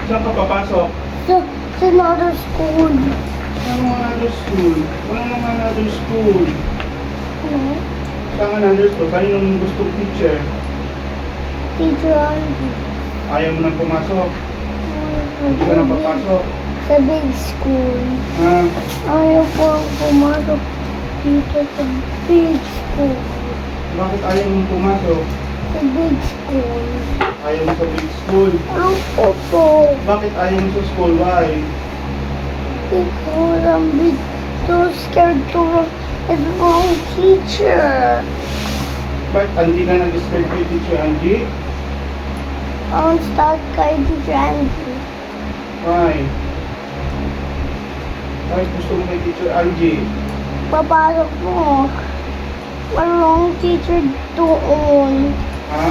Saan ka papasok? Sa another school. Anong another school? Walang another school. Ano? Saan another school? Kaninong gustong teacher? Teacher Andy. Ayaw mo nang pumasok? Hindi ka nang papasok? Sa big school. Ha? Ayaw ko ang pumasok dito sa big school. Bakit ayaw mong pumasok? Sa big school. Ayaw mo sa big school? Ang po. Bakit ayaw mo sa school? Why? Because I'm big, so scared to is wrong teacher. Bakit hindi ka nag-start kay Teacher Angie? Ang start kay Teacher Andy. Why? Bakit gusto mo kay Teacher Angie? Papasok mo. Walang teacher doon. Ha?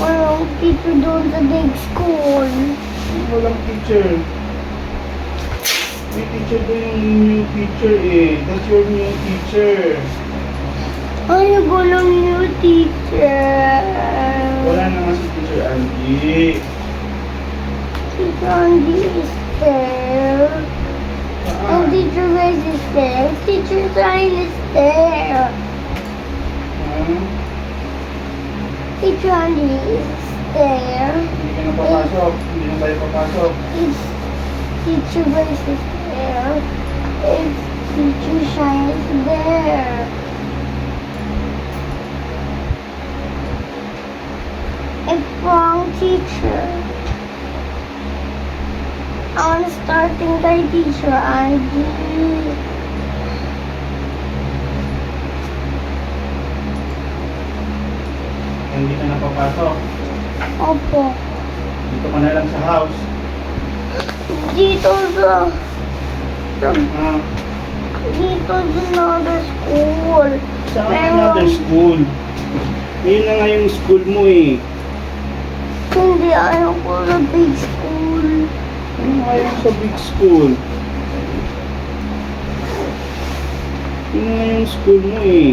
Walang teacher doon sa big school. Walang teacher. May teacher doon yung new teacher eh. That's your new teacher. Ayaw ko ng new teacher. Wala na nga si Teacher Angie. Teacher Andy is there. And Saan? Teacher Grace is there. Teacher Ryan is there. Ha? Teacher Andy is there. Hindi ka na papasok. Hindi na tayo papasok. It's Teacher Grace is there. It's Teacher Shine is there. It's wrong teacher. I'm starting kay Teacher Andy. Hindi ka na papasok. Opo. Dito ka na lang sa house. Dito sa Ha? dito sa another school. Saan another school? Yun na nga yung school mo eh. Hindi ayaw ko sa big school. Ano nga yung sa big school? Yun na nga yung school mo eh.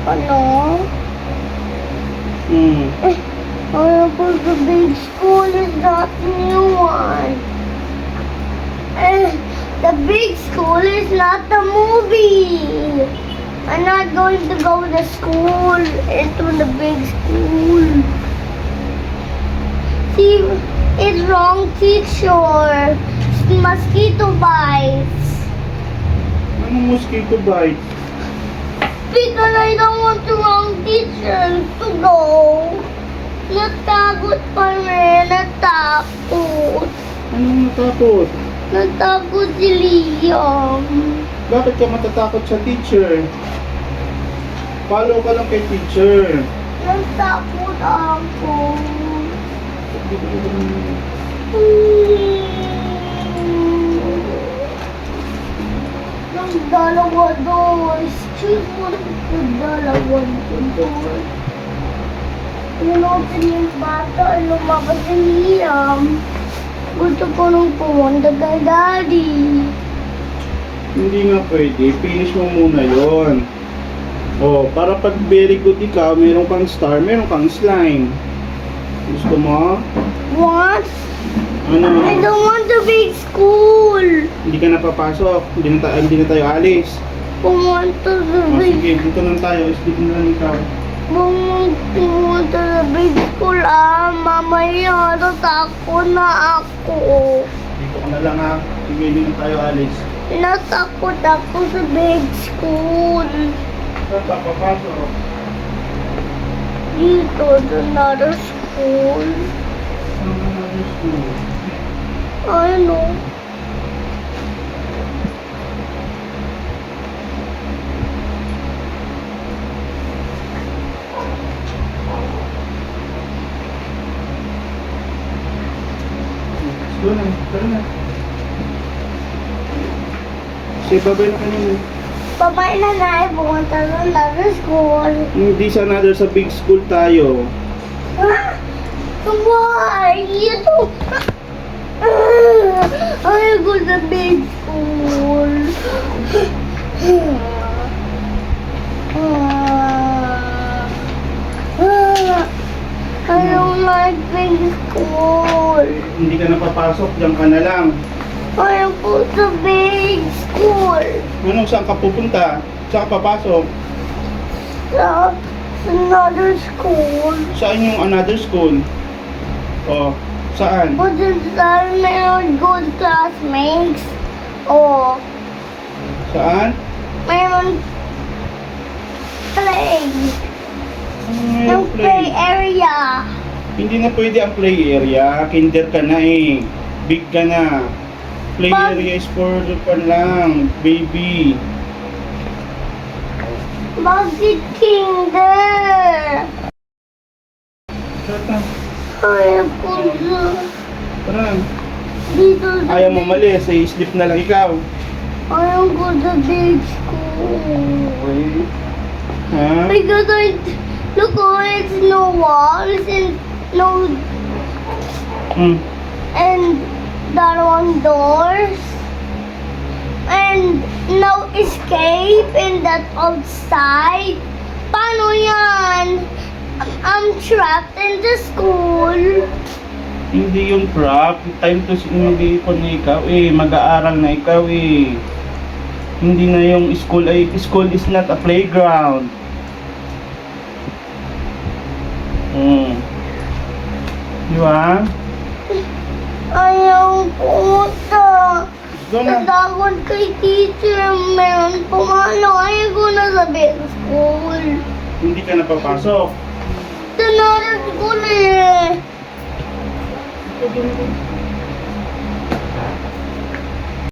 Ano? Ayaw ko sa big school is not the new one. The big school is not the movie. I'm not going to go to school into the big school. See, it's wrong teacher. Mosquito bites. Ano mosquito bite? Because I don't want the wrong teacher to go. Natakot pa rin. Natakot. Anong natakot? Natakot si Liam. Bakit ka matatakot sa teacher? Follow ka lang kay teacher. Natakot ako. Nagdalawa doors. Choose one of the dalawa doors. Inutin yung bata, lumabas si Liam. Gusto ko nung pumunta kay Daddy. Hindi nga pwede. Finish mo muna yon. Oh, para pag very good ikaw, meron kang star, meron kang slime. Gusto mo? What? Ano? I don't want the big school. Hindi ka na papasok. Hindi na tayo alis. Pumunta sa Oh, big sige, dito lang tayo. Dito na lang ikaw. Pumunta sa big school. Mamaya natakot na ako. Dito ka na lang ha. Sige, hindi na tayo alis. Natakot ako sa big school. Saan ka papasok? Dito sa another school. Saan ka na school? Ano? Doon na. Tara na. Say bye-bye na kanina. Babay na na, pumunta sa another school. Hindi sa another, sa big school tayo. Why? Ito. Ayaw ko sa big school. I don't like big school. Hindi ka na papasok, diyan ka na lang. Ayaw po sa big school. Ano, saan ka pupunta? Saan ka papasok? Sa another school. Saan yung another school? Oh, saan? But then mayroon good classmates. Oh, Saan? mayroon play. Ano Yung play area. Hindi na pwede ang play area. Kinder ka na eh. Big ka na. Play Pag- area is for pa lang, baby. Bakit kinder? Tata, Ayaw po sa tara. dito sa Ayaw mo mali, sa sleep na lang ikaw. ayaw ko sa big school. Okay. Ha? Because look, it's no walls and no Hmm. and that one doors and no escape in that outside. Paano yan? I'm trapped in the school. Hindi yung prop. Time to hindi ko na ikaw eh. Mag-aaral na ikaw eh. Hindi na yung school ay school is not a playground. Hmm. Di ba? Ayaw pumunta. Go na. Natakot kay teacher. Meron pumalo. Ayaw ko na sa big school. Hindi ka na papasok. Another school eh.